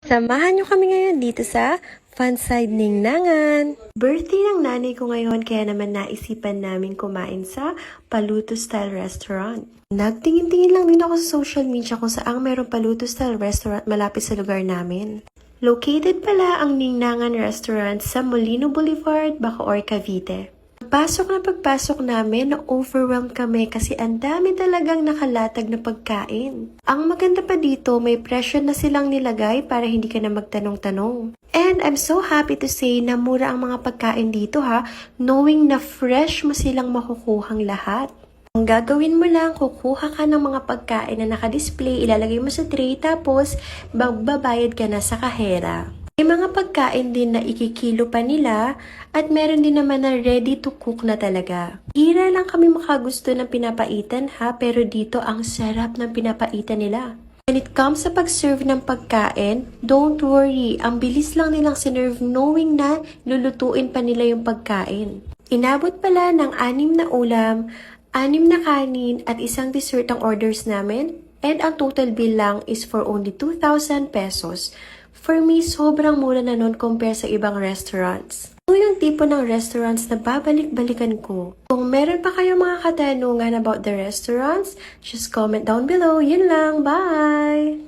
Samahan niyo kami ngayon dito sa Fanside Ningnangan. Birthday ng nanay ko ngayon kaya naman naisipan namin kumain sa Paluto Style Restaurant. Nagtingin-tingin lang din ako sa social media kung saang mayroong Paluto Style Restaurant malapit sa lugar namin. Located pala ang Ningnangan Restaurant sa Molino Boulevard, Bacoor, Cavite. Pagpasok namin, na-overwhelmed kami kasi ang dami talagang nakalatag na pagkain. Ang maganda pa dito, may presyo na silang nilagay para hindi ka na magtanong-tanong. And I'm so happy to say na mura ang mga pagkain dito knowing na fresh mo silang makukuhang lahat. Ang gagawin mo lang, kukuha ka ng mga pagkain na naka-display, ilalagay mo sa tray, tapos magbabayad ka na sa kahera. May mga pagkain din na ikikilo pa nila at meron din naman na ready to cook na talaga. Hira lang kami makagusto ng pinapaitan pero dito ang sarap ng pinapaitan nila. When it comes sa pag-serve ng pagkain, don't worry, ang bilis lang nilang sinerve knowing na lulutuin pa nila yung pagkain. Inabot pala ng 6 na ulam, 6 na kanin at isang dessert ang orders namin and ang total bill lang is for only 2,000 pesos. For me, sobrang mura na nun compare sa ibang restaurants. Ito yung tipo ng restaurants na babalik-balikan ko. Kung meron pa kayong mga katanungan about the restaurants, just comment down below. Yun lang. Bye!